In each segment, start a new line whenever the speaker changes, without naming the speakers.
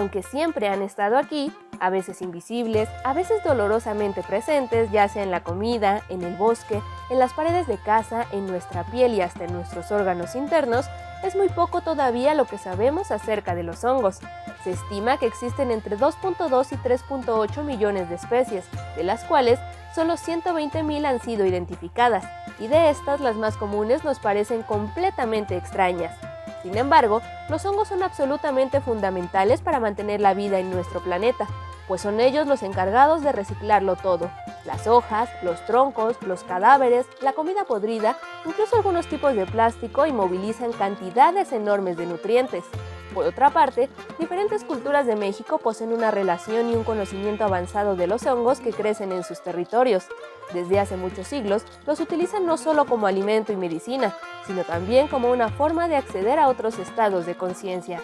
aunque siempre han estado aquí, a veces invisibles, a veces dolorosamente presentes, ya sea en la comida, en el bosque, en las paredes de casa, en nuestra piel y hasta en nuestros órganos internos, es muy poco todavía lo que sabemos acerca de los hongos. Se estima que existen entre 2.2 y 3.8 millones de especies, de las cuales solo 120.000 han sido identificadas, y de estas las más comunes nos parecen completamente extrañas. Sin embargo, los hongos son absolutamente fundamentales para mantener la vida en nuestro planeta, pues son ellos los encargados de reciclarlo todo: las hojas, los troncos, los cadáveres, la comida podrida, incluso algunos tipos de plástico, y movilizan cantidades enormes de nutrientes. Por otra parte, diferentes culturas de México poseen una relación y un conocimiento avanzado de los hongos que crecen en sus territorios. Desde hace muchos siglos, los utilizan no solo como alimento y medicina, sino también como una forma de acceder a otros estados de conciencia.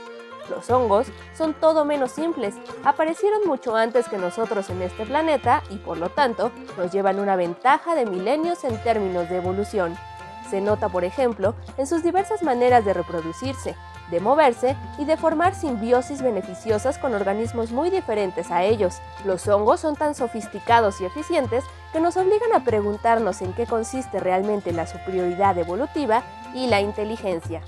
Los hongos son todo menos simples, aparecieron mucho antes que nosotros en este planeta y por lo tanto nos llevan una ventaja de milenios en términos de evolución. Se nota, por ejemplo, en sus diversas maneras de reproducirse, de moverse y de formar simbiosis beneficiosas con organismos muy diferentes a ellos. Los hongos son tan sofisticados y eficientes que nos obligan a preguntarnos en qué consiste realmente la superioridad evolutiva y la inteligencia.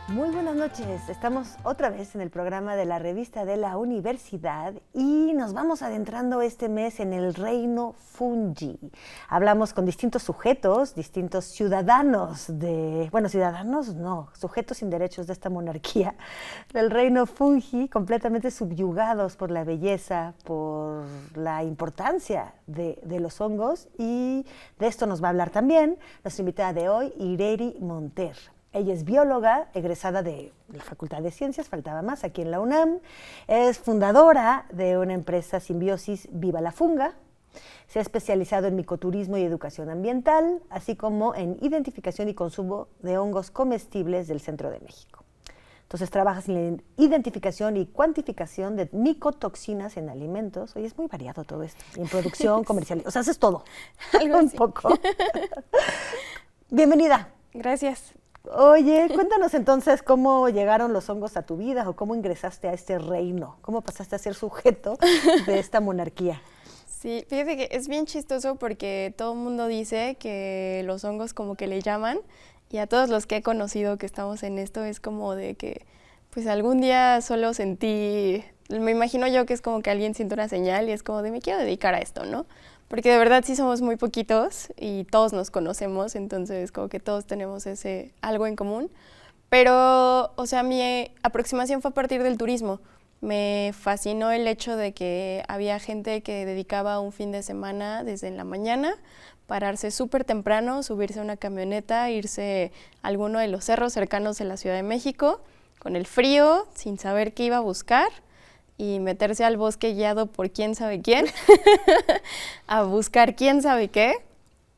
Muy buenas noches, estamos otra vez en el programa de la Revista de la Universidad y nos vamos adentrando este mes en el reino Fungi. Hablamos con distintos sujetos, distintos ciudadanos sujetos sin derechos de esta monarquía, del reino Fungi, completamente subyugados por la belleza, por la importancia de los hongos, y de esto nos va a hablar también nuestra invitada de hoy, Ireri Monter. Ella es bióloga, egresada de la Facultad de Ciencias, faltaba más, aquí en la UNAM. Es fundadora de una empresa Simbiosis Viva la Funga. Se ha especializado en micoturismo y educación ambiental, así como en identificación y consumo de hongos comestibles del centro de México. Entonces trabajas en la identificación y cuantificación de micotoxinas en alimentos. Oye, es muy variado todo esto. Y en producción, comercial, o sea, haces todo.
Algo
un
así.
poco. Bienvenida.
Gracias.
Oye, cuéntanos entonces cómo llegaron los hongos a tu vida o cómo ingresaste a este reino, cómo pasaste a ser sujeto de esta monarquía.
Sí, fíjate que es bien chistoso porque todo el mundo dice que los hongos como que le llaman, y a todos los que he conocido que estamos en esto es como de que pues algún día solo sentí, me imagino yo que es como que alguien siente una señal y es como de me quiero dedicar a esto, ¿no? Porque de verdad sí somos muy poquitos y todos nos conocemos, entonces como que todos tenemos ese algo en común. Pero, o sea, mi aproximación fue a partir del turismo. Me fascinó el hecho de que había gente que dedicaba un fin de semana desde en la mañana, pararse súper temprano, subirse a una camioneta, irse a alguno de los cerros cercanos de la Ciudad de México, con el frío, sin saber qué iba a buscar, y meterse al bosque guiado por quién sabe quién, a buscar quién sabe qué,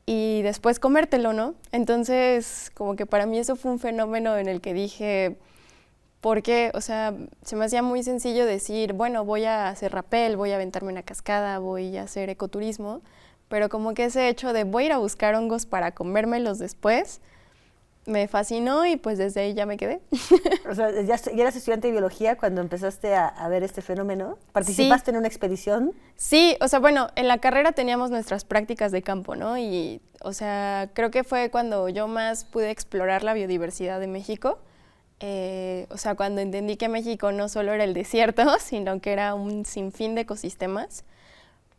y después comértelo, ¿no? Entonces, como que para mí eso fue un fenómeno en el que dije, ¿por qué? O sea, se me hacía muy sencillo decir, bueno, voy a hacer rapel, voy a aventarme una cascada, voy a hacer ecoturismo, pero como que ese hecho de voy a ir a buscar hongos para comérmelos después, me fascinó y pues desde ahí ya me quedé.
O sea, ¿ya eras estudiante de biología cuando empezaste a ver este fenómeno? ¿Participaste en una expedición?
Sí, o sea, bueno, en la carrera teníamos nuestras prácticas de campo, ¿no? Y, o sea, creo que fue cuando yo más pude explorar la biodiversidad de México. O sea, cuando entendí que México no solo era el desierto, sino que era un sinfín de ecosistemas.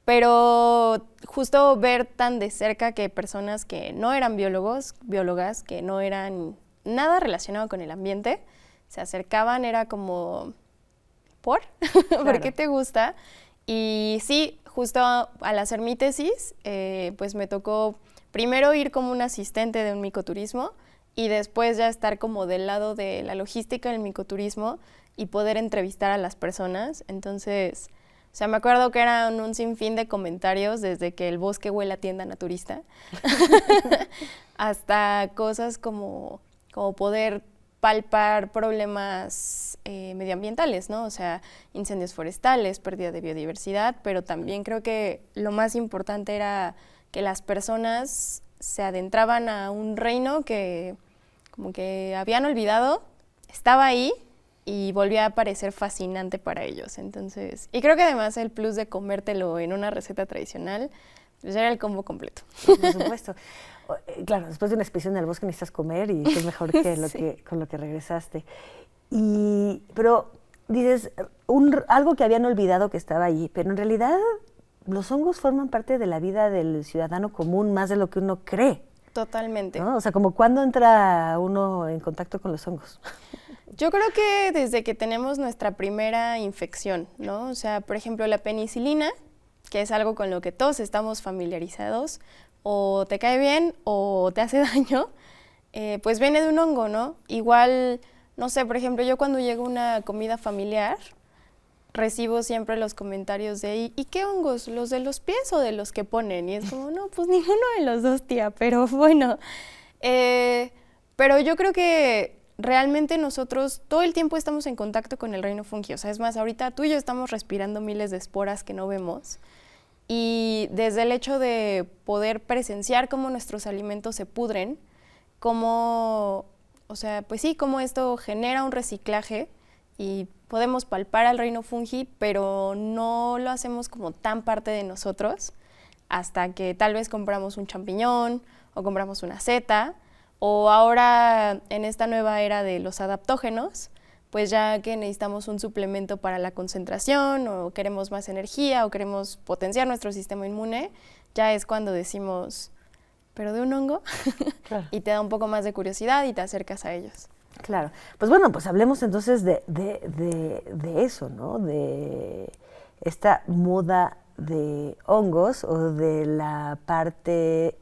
Pero justo ver tan de cerca que personas que no eran biólogos, biólogas, que no eran nada relacionado con el ambiente, se acercaban, era como, ¿por?
Claro.
¿Por qué te gusta? Y sí, justo al hacer mi tesis, pues me tocó primero ir como un asistente de un micoturismo y después ya estar como del lado de la logística del micoturismo y poder entrevistar a las personas. Entonces, o sea, me acuerdo que eran un sinfín de comentarios, desde que el bosque huele a tienda naturista, hasta cosas como poder palpar problemas medioambientales, ¿no? O sea, incendios forestales, pérdida de biodiversidad, pero también creo que lo más importante era que las personas se adentraban a un reino que como que habían olvidado, estaba ahí, y volvió a parecer fascinante para ellos. Entonces, y creo que además el plus de comértelo en una receta tradicional, pues ya era el combo completo.
Por supuesto. Claro, después de una expedición en el bosque necesitas comer y qué mejor que, con lo que regresaste. Pero dices, algo que habían olvidado que estaba ahí, pero en realidad los hongos forman parte de la vida del ciudadano común más de lo que uno cree.
Totalmente.
¿No? O sea, como cuándo entra uno en contacto con los hongos.
Yo creo que desde que tenemos nuestra primera infección, ¿no? O sea, por ejemplo, la penicilina, que es algo con lo que todos estamos familiarizados, o te cae bien o te hace daño, pues viene de un hongo, ¿no? Igual, no sé, por ejemplo, yo cuando llego a una comida familiar, recibo siempre los comentarios de ¿y qué hongos? ¿Los de los pies o de los que ponen? Y es como, no, pues ninguno de los dos, tía, pero bueno. Pero yo creo que realmente nosotros todo el tiempo estamos en contacto con el reino fungi. O sea, es más, ahorita tú y yo estamos respirando miles de esporas que no vemos. Y desde el hecho de poder presenciar cómo nuestros alimentos se pudren, cómo, o sea, pues sí, cómo esto genera un reciclaje y podemos palpar al reino fungi, pero no lo hacemos como tan parte de nosotros hasta que tal vez compramos un champiñón o compramos una seta, o ahora en esta nueva era de los adaptógenos, pues ya que necesitamos un suplemento para la concentración o queremos más energía o queremos potenciar nuestro sistema inmune, ya es cuando decimos, pero de un hongo, claro. Y te da un poco más de curiosidad y te acercas a ellos.
Claro. Pues bueno, pues hablemos entonces de eso, ¿no? De esta moda de hongos o de la parte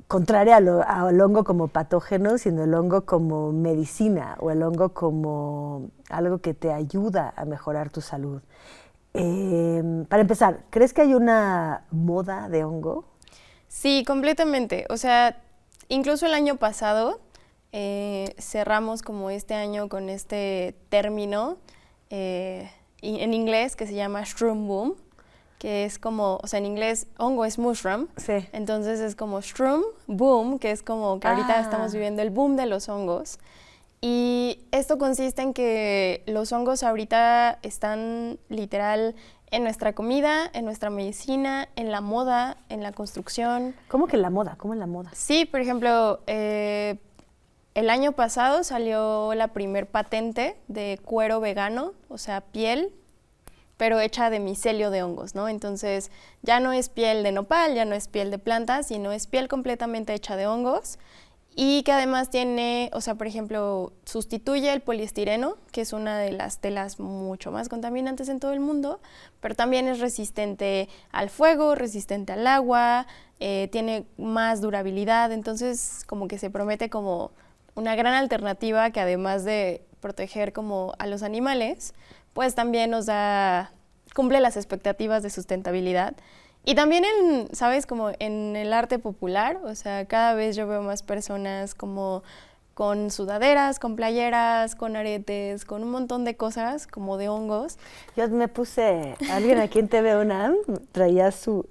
contraria al hongo como patógeno, sino el hongo como medicina o el hongo como algo que te ayuda a mejorar tu salud. Para empezar, ¿crees que hay una moda de hongo?
Sí, completamente. O sea, incluso el año pasado cerramos como este año con este término en inglés que se llama shroom boom, que es como, o sea, en inglés hongo es mushroom,
sí.
Entonces es como shroom boom, que es como que ahorita estamos viviendo el boom de los hongos. Y esto consiste en que los hongos ahorita están literal en nuestra comida, en nuestra medicina, en la moda, en la construcción.
¿Cómo que en la moda? ¿Cómo en la moda?
Sí, por ejemplo, el año pasado salió la primer patente de cuero vegano, o sea, piel, pero hecha de micelio de hongos, ¿no? Entonces, ya no es piel de nopal, ya no es piel de planta, sino es piel completamente hecha de hongos y que además tiene, o sea, por ejemplo, sustituye el poliestireno, que es una de las telas mucho más contaminantes en todo el mundo, pero también es resistente al fuego, resistente al agua, tiene más durabilidad, entonces como que se promete como una gran alternativa que además de proteger como a los animales, pues también cumple las expectativas de sustentabilidad. Y también ¿sabes? Como en el arte popular, o sea, cada vez yo veo más personas como con sudaderas, con playeras, con aretes, con un montón de cosas como de hongos.
Yo me puse, alguien aquí en TV UNAM traía su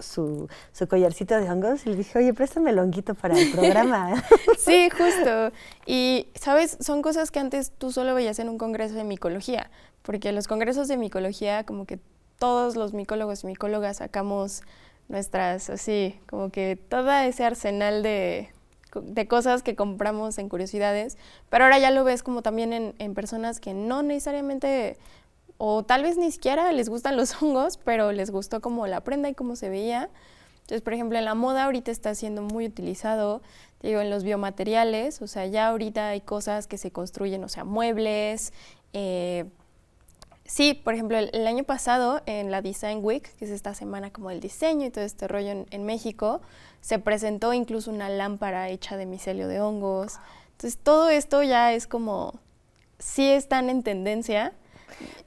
collarcito de hongos y le dije, oye, préstame el honguito para el programa.
Sí, justo. Y, ¿sabes? Son cosas que antes tú solo veías en un congreso de micología, porque los congresos de micología, como que todos los micólogos y micólogas sacamos nuestras, así, como que todo ese arsenal de cosas que compramos en curiosidades, pero ahora ya lo ves como también en personas que no necesariamente, o tal vez ni siquiera les gustan los hongos, pero les gustó como la prenda y cómo se veía. Entonces, por ejemplo, en la moda ahorita está siendo muy utilizado, digo, en los biomateriales, o sea, ya ahorita hay cosas que se construyen, o sea, muebles. Sí, por ejemplo, el año pasado en la Design Week, que es esta semana como del diseño y todo este rollo en México, se presentó incluso una lámpara hecha de micelio de hongos. Entonces, todo esto ya es como, sí están en tendencia.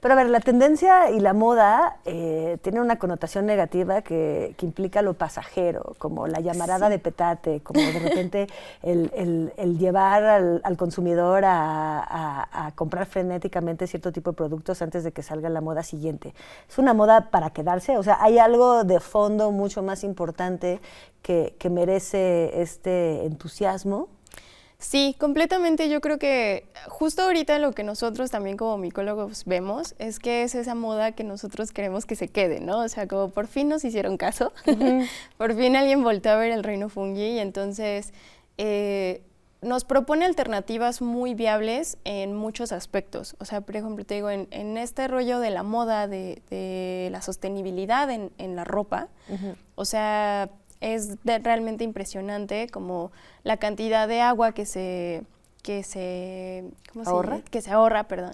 Pero a ver, la tendencia y la moda tiene una connotación negativa que implica lo pasajero, como la llamarada de petate, como de repente el llevar al consumidor a comprar frenéticamente cierto tipo de productos antes de que salga la moda siguiente. ¿Es una moda para quedarse? O sea, ¿hay algo de fondo mucho más importante que merece este entusiasmo?
Sí, completamente. Yo creo que justo ahorita lo que nosotros también como micólogos vemos es que es esa moda que nosotros queremos que se quede, ¿no? O sea, como por fin nos hicieron caso, por fin alguien volteó a ver el reino fungi y entonces nos propone alternativas muy viables en muchos aspectos. O sea, por ejemplo, te digo, en este rollo de la moda, de la sostenibilidad en la ropa, o sea, es realmente impresionante como la cantidad de agua que se
¿Ahorra?
Que se ahorra, perdón.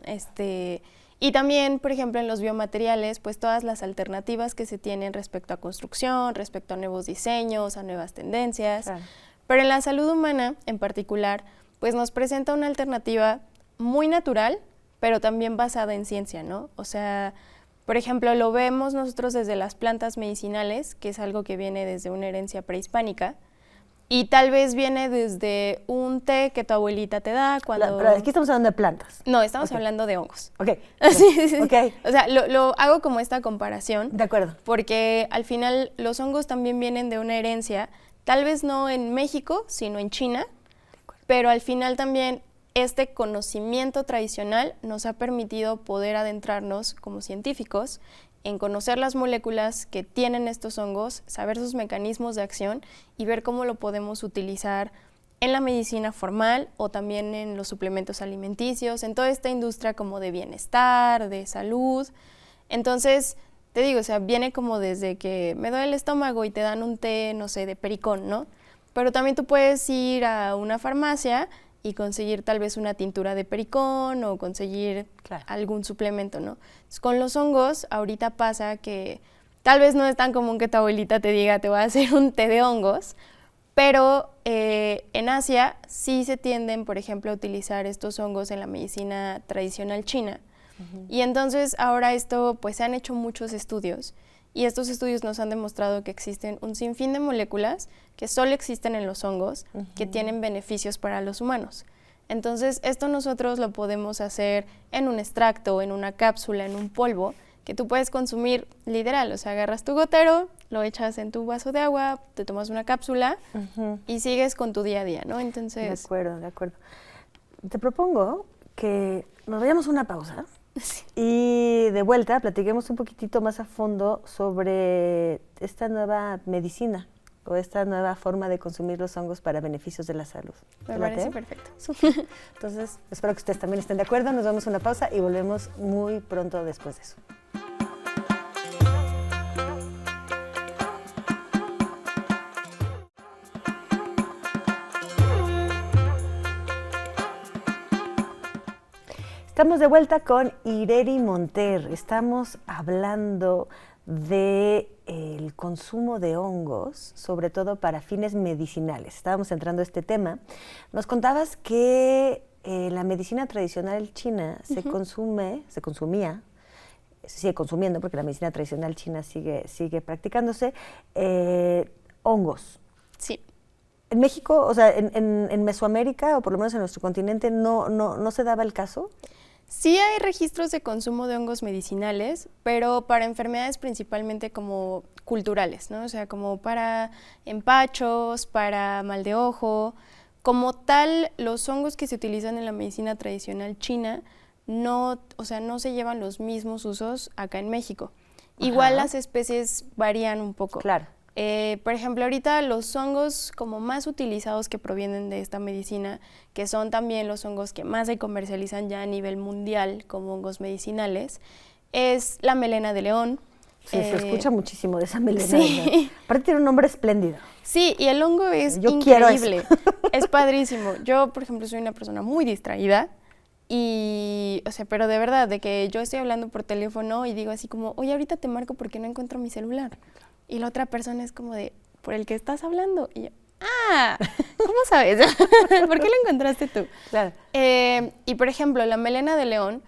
Y también, por ejemplo, en los biomateriales, pues todas las alternativas que se tienen respecto a construcción, respecto a nuevos diseños, a nuevas tendencias.
Claro.
Pero en la salud humana, en particular, pues nos presenta una alternativa muy natural, pero también basada en ciencia, ¿no? O sea, por ejemplo, lo vemos nosotros desde las plantas medicinales, que es algo que viene desde una herencia prehispánica, y tal vez viene desde un té que tu abuelita te da cuando...
Pero aquí estamos hablando de plantas.
No, estamos hablando de hongos.
Ok.
Sí.
Ok.
O sea, lo hago como esta comparación.
De acuerdo.
Porque al final los hongos también vienen de una herencia, tal vez no en México, sino en China, pero al final también este conocimiento tradicional nos ha permitido poder adentrarnos como científicos en conocer las moléculas que tienen estos hongos, saber sus mecanismos de acción y ver cómo lo podemos utilizar en la medicina formal o también en los suplementos alimenticios, en toda esta industria como de bienestar, de salud. Entonces, te digo, o sea, viene como desde que me duele el estómago y te dan un té, no sé, de pericón, ¿no? Pero también tú puedes ir a una farmacia y conseguir tal vez una tintura de pericón o conseguir algún suplemento, ¿no? Entonces, con los hongos, ahorita pasa que tal vez no es tan común que tu abuelita te diga, te voy a hacer un té de hongos, pero en Asia sí se tienden, por ejemplo, a utilizar estos hongos en la medicina tradicional china. Y entonces ahora pues se han hecho muchos estudios y estos estudios nos han demostrado que existen un sinfín de moléculas que solo existen en los hongos que tienen beneficios para los humanos. Entonces esto nosotros lo podemos hacer en un extracto, en una cápsula, en un polvo que tú puedes consumir literal, o sea, agarras tu gotero, lo echas en tu vaso de agua, te tomas una cápsula y sigues con tu día a día, ¿no? Entonces...
De acuerdo. Te propongo que nos vayamos a una pausa.
Sí.
Y de vuelta platiquemos un poquitito más a fondo sobre esta nueva medicina o esta nueva forma de consumir los hongos para beneficios de la salud.
Me parece perfecto.
Entonces, espero que ustedes también estén de acuerdo. Nos vamos a una pausa y volvemos muy pronto después de eso. Estamos de vuelta con Ireri Monter. Estamos hablando del consumo de hongos, sobre todo para fines medicinales. Estábamos entrando a este tema. Nos contabas que la medicina tradicional china se consumía, se sigue consumiendo porque la medicina tradicional china sigue practicándose, hongos.
Sí.
En México, o sea, en Mesoamérica, o por lo menos en nuestro continente, ¿no se daba el caso?
Sí hay registros de consumo de hongos medicinales, pero para enfermedades principalmente como culturales, ¿no? O sea, como para empachos, para mal de ojo. Como tal, los hongos que se utilizan en la medicina tradicional china no se llevan los mismos usos acá en México. Igual las especies varían un poco.
Claro.
Por ejemplo, ahorita los hongos como más utilizados que provienen de esta medicina, que son también los hongos que más se comercializan ya a nivel mundial como hongos medicinales, es la melena de león.
Sí, se escucha muchísimo de esa melena.
Sí.
Aparte tiene un nombre espléndido.
Sí, y el hongo es
Yo
increíble.
quiero eso.
Es padrísimo. Yo, por ejemplo, soy una persona muy distraída y, o sea, pero de verdad, de que yo estoy hablando por teléfono y digo así como, oye, ahorita te marco porque no encuentro mi celular. Y la otra persona es como de, ¿por el que estás hablando? Y yo, ¿cómo sabes? ¿Por qué lo encontraste tú?
Claro.
Y por ejemplo, la melena de león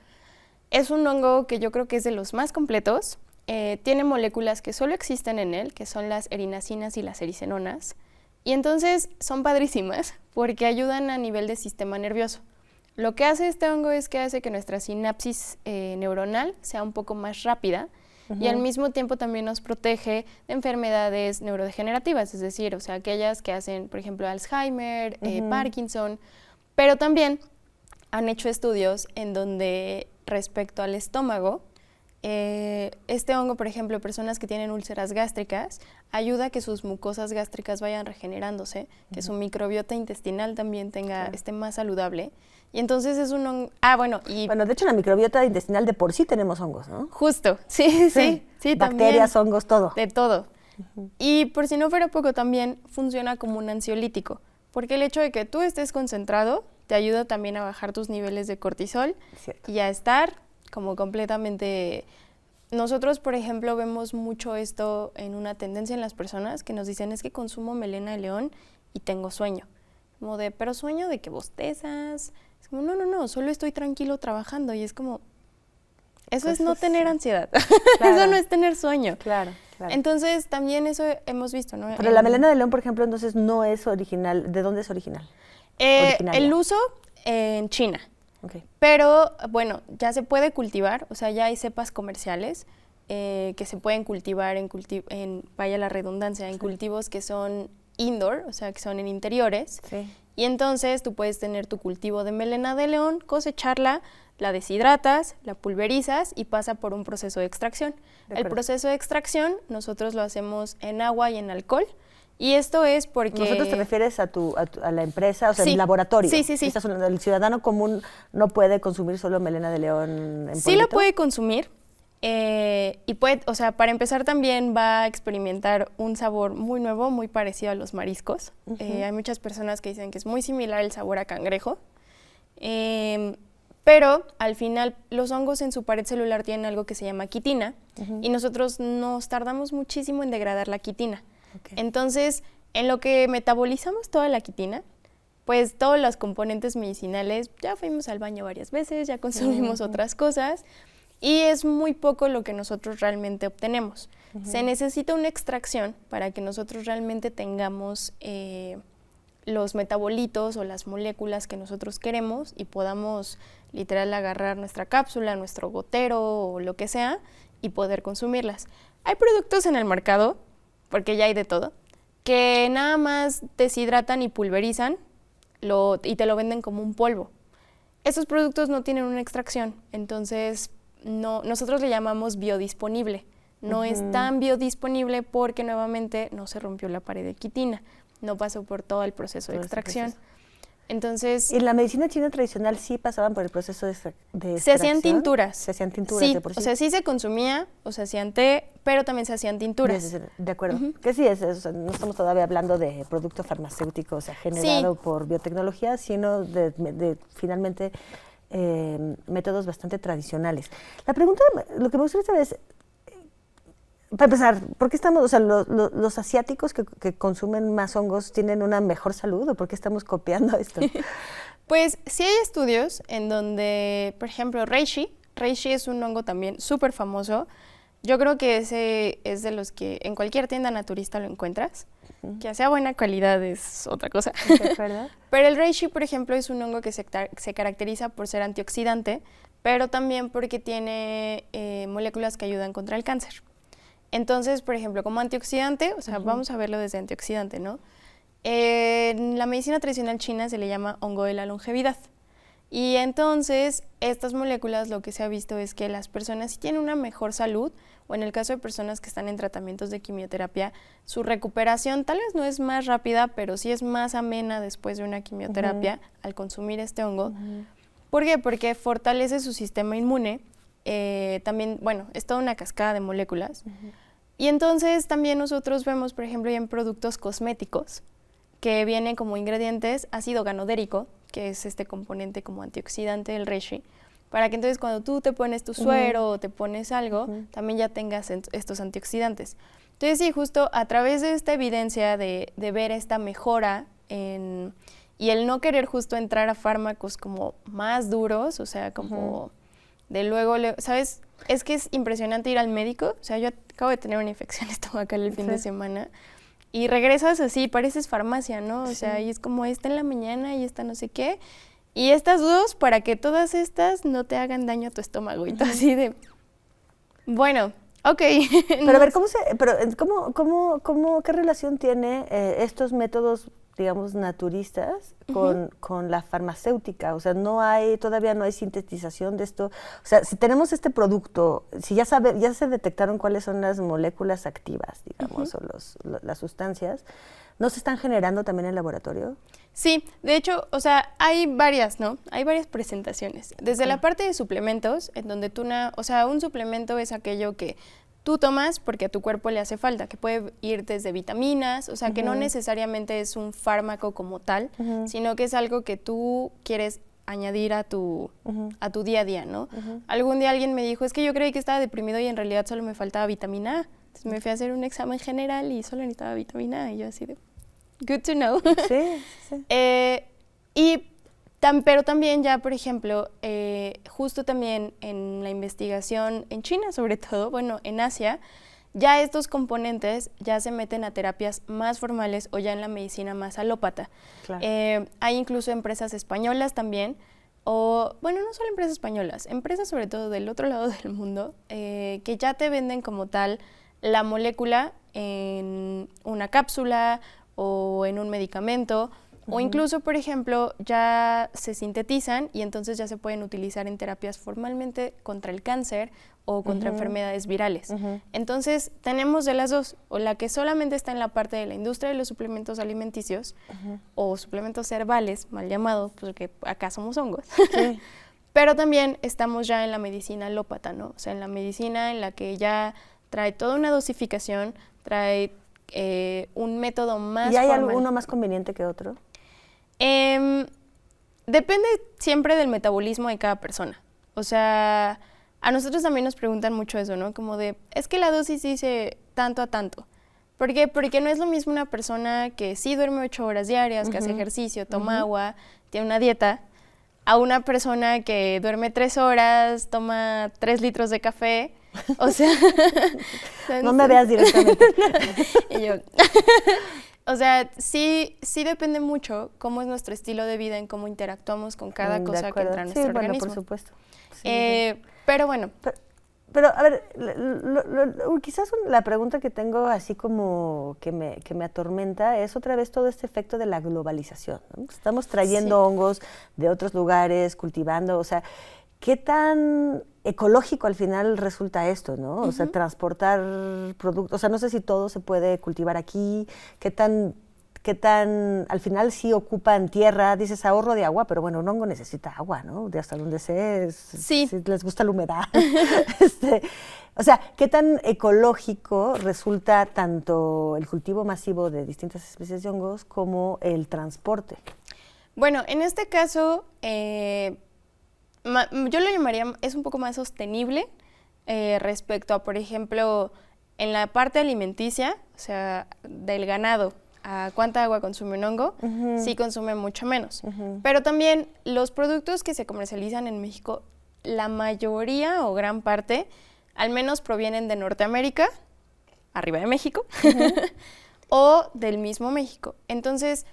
es un hongo que yo creo que es de los más completos. Tiene moléculas que solo existen en él, que son las erinacinas y las ericenonas. Y entonces son padrísimas porque ayudan a nivel de sistema nervioso. Lo que hace este hongo es que hace que nuestra sinapsis neuronal sea un poco más rápida. Y al mismo tiempo también nos protege de enfermedades neurodegenerativas, es decir, o sea, aquellas que hacen, por ejemplo, Alzheimer, Parkinson, Pero también han hecho estudios en donde respecto al estómago, este hongo, por ejemplo, personas que tienen úlceras gástricas, ayuda a que sus mucosas gástricas vayan regenerándose, que su microbiota intestinal también esté más saludable. Y entonces es un hongo... Bueno,
de hecho, en la microbiota intestinal de por sí tenemos hongos, ¿no?
Justo, sí,
Bacterias,
también,
hongos, todo.
de todo. Y por si no fuera poco, también funciona como un ansiolítico, porque el hecho de que tú estés concentrado te ayuda también a bajar tus niveles de cortisol.
Cierto.
Y a estar como completamente... Nosotros, por ejemplo, vemos mucho esto en una tendencia en las personas que nos dicen, es que consumo melena de león y tengo sueño. Como de, pero sueño de que bostezas. Es como, no, solo estoy tranquilo trabajando. Y es como, eso es no tener ansiedad.
Claro.
Eso no es tener sueño.
Claro.
Entonces, también eso hemos visto, ¿no?
Pero la melena de león, por ejemplo, entonces no es original. ¿De dónde es original?
El uso en China.
Okay.
Pero, bueno, ya se puede cultivar, o sea, ya hay cepas comerciales que se pueden cultivar vaya la redundancia, en cultivos que son indoor, o sea, que son en interiores.
Sí.
Y entonces tú puedes tener tu cultivo de melena de león, cosecharla, la deshidratas, la pulverizas y pasa por un proceso de extracción. El proceso de extracción nosotros lo hacemos en agua y en alcohol. Y esto es porque...
¿Nosotros te refieres a la empresa, o sea,
sí,
el laboratorio?
Sí.
El ciudadano común no puede consumir solo melena de león en polvito.
Sí lo puede consumir y puede, o sea, para empezar también va a experimentar un sabor muy nuevo, muy parecido a los mariscos. Hay muchas personas que dicen que es muy similar el sabor a cangrejo. Pero al final los hongos en su pared celular tienen algo que se llama quitina y nosotros nos tardamos muchísimo en degradar la quitina. Okay. Entonces, en lo que metabolizamos toda la quitina, pues todos los componentes medicinales, ya fuimos al baño varias veces, ya consumimos otras cosas y es muy poco lo que nosotros realmente obtenemos. Se necesita una extracción para que nosotros realmente tengamos los metabolitos o las moléculas que nosotros queremos y podamos literal agarrar nuestra cápsula, nuestro gotero o lo que sea y poder consumirlas. Hay productos en el mercado, porque ya hay de todo, que nada más deshidratan y pulverizan y te lo venden como un polvo. Esos productos no tienen una extracción, entonces nosotros le llamamos biodisponible. No es tan biodisponible porque nuevamente no se rompió la pared de quitina, no pasó por todo el proceso de extracción. Entonces,
¿y en la medicina china tradicional sí pasaban por el proceso de extracción?
Se hacían tinturas.
Se hacían tinturas
sí,
de por sí.
O sea, sí se consumía, o se hacían té, pero también se hacían tinturas.
De acuerdo. Que sí, o sea, no estamos todavía hablando de producto farmacéutico, o sea, generado por biotecnología, sino de finalmente métodos bastante tradicionales. La pregunta, lo que me gustaría saber es, para empezar, ¿por qué estamos, o sea, los asiáticos que consumen más hongos tienen una mejor salud o por qué estamos copiando esto?
Pues sí hay estudios en donde, por ejemplo, reishi es un hongo también súper famoso. Yo creo que ese es de los que en cualquier tienda naturista lo encuentras. Que sea buena calidad es otra cosa.
¿Verdad?
Pero el reishi, por ejemplo, es un hongo que se caracteriza por ser antioxidante, pero también porque tiene moléculas que ayudan contra el cáncer. Entonces, por ejemplo, como antioxidante, o sea, vamos a verlo desde antioxidante, ¿no? En la medicina tradicional china se le llama hongo de la longevidad. Y entonces, estas moléculas lo que se ha visto es que las personas si tienen una mejor salud, o en el caso de personas que están en tratamientos de quimioterapia, su recuperación tal vez no es más rápida, pero sí es más amena después de una quimioterapia al consumir este hongo. ¿Por qué? Porque fortalece su sistema inmune. También, bueno, es toda una cascada de moléculas. Y entonces también nosotros vemos, por ejemplo, ya en productos cosméticos, que vienen como ingredientes ácido ganodérico, que es este componente como antioxidante del reishi, para que entonces cuando tú te pones tu suero o te pones algo, también ya tengas estos antioxidantes. Entonces sí, justo a través de esta evidencia de ver esta mejora y el no querer justo entrar a fármacos como más duros, o sea, como de luego, ¿sabes? Es que es impresionante ir al médico, o sea, yo acabo de tener una infección estomacal el fin de semana y regresas así, pareces farmacia, ¿no? O sea, y es como esta en la mañana y esta no sé qué, y estas dos para que todas estas no te hagan daño a tu estómago y todo así de, bueno, ok.
Pero a ver, ¿qué relación tiene estos métodos digamos, naturistas con la farmacéutica. O sea, todavía no hay sintetización de esto. O sea, si tenemos este producto, si ya se detectaron cuáles son las moléculas activas, digamos, o las sustancias, ¿no se están generando también en el laboratorio?
Sí, de hecho, o sea, hay varias, ¿no? Hay varias presentaciones. Desde la parte de suplementos, en donde o sea, un suplemento es aquello que tú tomas porque a tu cuerpo le hace falta, que puede ir desde vitaminas, o sea, que no necesariamente es un fármaco como tal, sino que es algo que tú quieres añadir a tu día a día, ¿no? Algún día alguien me dijo, es que yo creí que estaba deprimido y en realidad solo me faltaba vitamina A. Entonces me fui a hacer un examen general y solo necesitaba vitamina A, y yo así de, good to know.
Sí, sí.
Pero también ya, por ejemplo, justo también en la investigación en China, sobre todo, bueno, en Asia, ya estos componentes ya se meten a terapias más formales o ya en la medicina más alópata.
Claro.
Hay incluso empresas españolas también, o bueno, no solo empresas españolas, empresas sobre todo del otro lado del mundo, que ya te venden como tal la molécula en una cápsula o en un medicamento, o incluso, por ejemplo, ya se sintetizan y entonces ya se pueden utilizar en terapias formalmente contra el cáncer o contra enfermedades virales. Entonces, tenemos de las dos, o la que solamente está en la parte de la industria de los suplementos alimenticios, o suplementos herbales, mal llamado, porque acá somos hongos.
Sí.
Pero también estamos ya en la medicina alópata, ¿no? O sea, en la medicina en la que ya trae toda una dosificación, trae un método más
¿Y hay
formal.
alguno más conveniente que otro?
Depende siempre del metabolismo de cada persona. O sea, a nosotros también nos preguntan mucho eso, ¿no? Como de, es que la dosis dice tanto a tanto. ¿Por qué? Porque no es lo mismo una persona que sí duerme 8 horas diarias, que hace ejercicio, toma agua, tiene una dieta, a una persona que duerme 3 horas, toma 3 litros de café. O sea...
No me veas directamente.
Y yo... O sea, sí depende mucho cómo es nuestro estilo de vida, en cómo interactuamos con cada cosa que entra a nuestro organismo.
Bueno, por supuesto. Sí.
Pero bueno.
Pero a ver, quizás la pregunta que tengo así como que me atormenta es otra vez todo este efecto de la globalización, ¿no? Estamos trayendo hongos de otros lugares, cultivando, o sea, ¿qué tan ecológico al final resulta esto, ¿no? O sea, transportar productos, o sea, no sé si todo se puede cultivar aquí, qué tan al final sí ocupan tierra, dices ahorro de agua, pero bueno, un hongo necesita agua, ¿no? De hasta donde sé, si les gusta la humedad. O sea, ¿qué tan ecológico resulta tanto el cultivo masivo de distintas especies de hongos como el transporte?
Bueno, en este caso... yo lo llamaría, es un poco más sostenible respecto a, por ejemplo, en la parte alimenticia, o sea, del ganado, a cuánta agua consume un hongo, sí consume mucho menos. Pero también los productos que se comercializan en México, la mayoría o gran parte, al menos provienen de Norteamérica, arriba de México, o del mismo México. Entonces,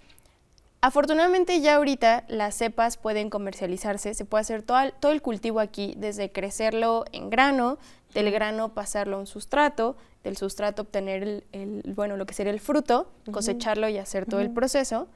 afortunadamente ya ahorita las cepas pueden comercializarse, se puede hacer todo el cultivo aquí, desde crecerlo en grano, del grano pasarlo a un sustrato, del sustrato obtener lo que sería el fruto, cosecharlo y hacer todo el proceso.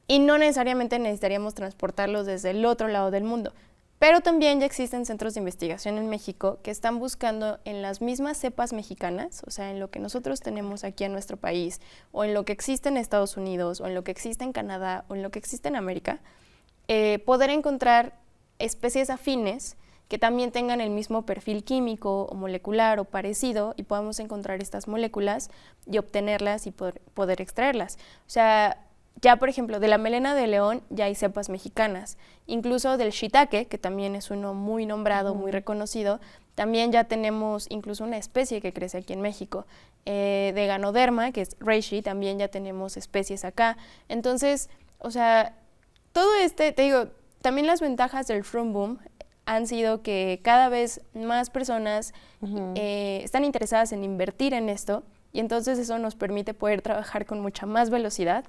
Y no necesariamente necesitaríamos transportarlos desde el otro lado del mundo. Pero también ya existen centros de investigación en México que están buscando en las mismas cepas mexicanas, o sea, en lo que nosotros tenemos aquí en nuestro país, o en lo que existe en Estados Unidos, o en lo que existe en Canadá, o en lo que existe en América, poder encontrar especies afines que también tengan el mismo perfil químico o molecular o parecido, y podamos encontrar estas moléculas y obtenerlas y poder extraerlas. O sea, ya, por ejemplo, de la melena de león ya hay cepas mexicanas. Incluso del shiitake, que también es uno muy nombrado, muy reconocido, también ya tenemos incluso una especie que crece aquí en México. De Ganoderma, que es reishi, también ya tenemos especies acá. Entonces, o sea, todo te digo, también las ventajas del Shroom Boom han sido que cada vez más personas están interesadas en invertir en esto, y entonces eso nos permite poder trabajar con mucha más velocidad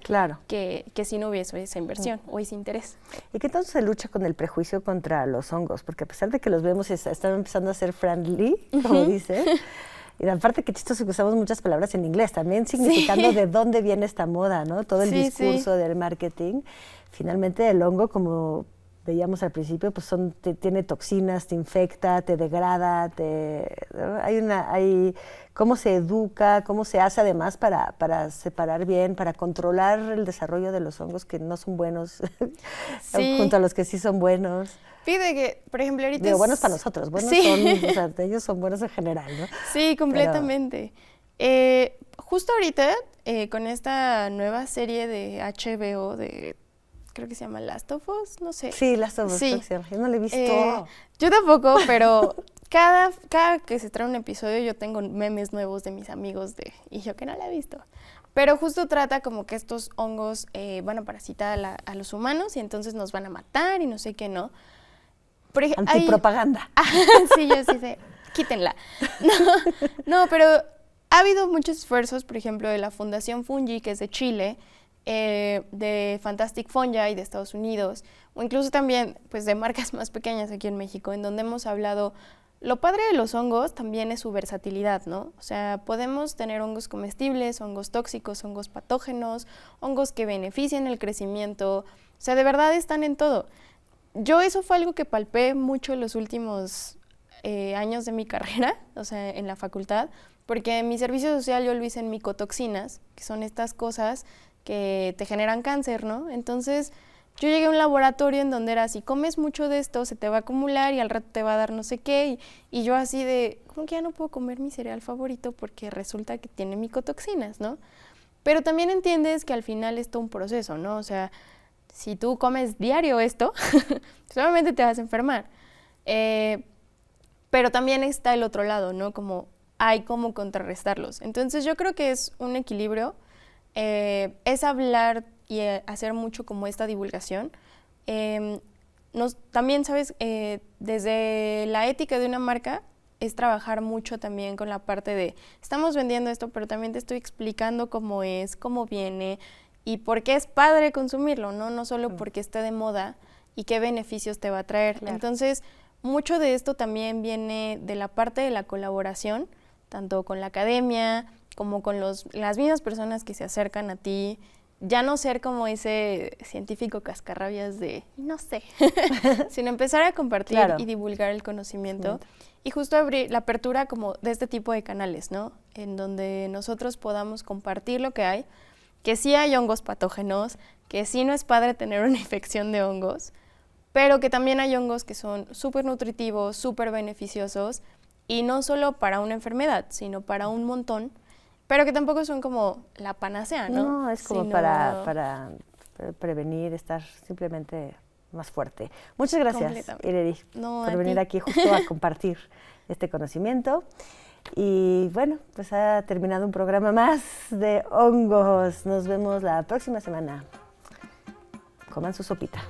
que si no hubiese esa inversión o ese interés.
¿Y qué tanto se lucha con el prejuicio contra los hongos? Porque a pesar de que los vemos están empezando a ser friendly, como dice, Y aparte, qué chistoso que usamos muchas palabras en inglés, también significando de dónde viene esta moda, ¿no? Todo el discurso del marketing. Finalmente, el hongo, como veíamos al principio, pues tiene toxinas, te infecta, te degrada, ¿no? Hay cómo se educa, cómo se hace además para separar bien, para controlar el desarrollo de los hongos que no son buenos, junto a los que sí son buenos.
Fíjate que, por ejemplo, ahorita
Digo, buenos para nosotros, buenos son, o sea, ellos son buenos en general, ¿no?
Sí, completamente. Justo ahorita, con esta nueva serie de HBO creo que se llama Last of Us, no sé.
Sí, Last of Us,
sí.
Yo no la he visto.
Yo tampoco, pero cada que se trae un episodio yo tengo memes nuevos de mis amigos y yo que no la he visto. Pero justo trata como que estos hongos van a parasitar a los humanos y entonces nos van a matar y no sé qué, ¿no?
Antipropaganda.
Sí, yo sí sé, quítenla. No, pero ha habido muchos esfuerzos, por ejemplo, de la Fundación Fungi, que es de Chile, de Fantastic Fungi de Estados Unidos, o incluso también pues, de marcas más pequeñas aquí en México, en donde hemos hablado, lo padre de los hongos también es su versatilidad, ¿no? O sea, podemos tener hongos comestibles, hongos tóxicos, hongos patógenos, hongos que benefician el crecimiento, o sea, de verdad están en todo. Yo eso fue algo que palpé mucho en los últimos años de mi carrera, o sea, en la facultad, porque en mi servicio social yo lo hice en micotoxinas, que son estas cosas que te generan cáncer, ¿no? Entonces, yo llegué a un laboratorio en donde era, si comes mucho de esto, se te va a acumular y al rato te va a dar no sé qué, y yo así de, como que ya no puedo comer mi cereal favorito porque resulta que tiene micotoxinas, ¿no? Pero también entiendes que al final es todo un proceso, ¿no? O sea, si tú comes diario esto, solamente te vas a enfermar. Pero también está el otro lado, ¿no? Como hay cómo contrarrestarlos. Entonces yo creo que es un equilibrio, es hablar y hacer mucho como esta divulgación. También, ¿sabes? Desde la ética de una marca es trabajar mucho también con la parte de, estamos vendiendo esto, pero también te estoy explicando cómo es, cómo viene y por qué es padre consumirlo, ¿no? No solo porque esté de moda y qué beneficios te va a traer. Claro. Entonces, mucho de esto también viene de la parte de la colaboración, tanto con la academia como con las mismas personas que se acercan a ti. Ya no ser como ese científico cascarrabias de, no sé, sino empezar a compartir y divulgar el conocimiento. Y justo abrir la apertura como de este tipo de canales, ¿no? En donde nosotros podamos compartir lo que hay, que sí hay hongos patógenos, que sí no es padre tener una infección de hongos, pero que también hay hongos que son súper nutritivos, súper beneficiosos, y no solo para una enfermedad, sino para un montón, pero que tampoco son como la panacea, ¿no?
No, es como para prevenir, estar simplemente más fuerte. Muchas gracias, Ireri, por venir aquí justo a compartir este conocimiento. Y bueno, pues ha terminado un programa más de hongos. Nos vemos la próxima semana. Coman su sopita.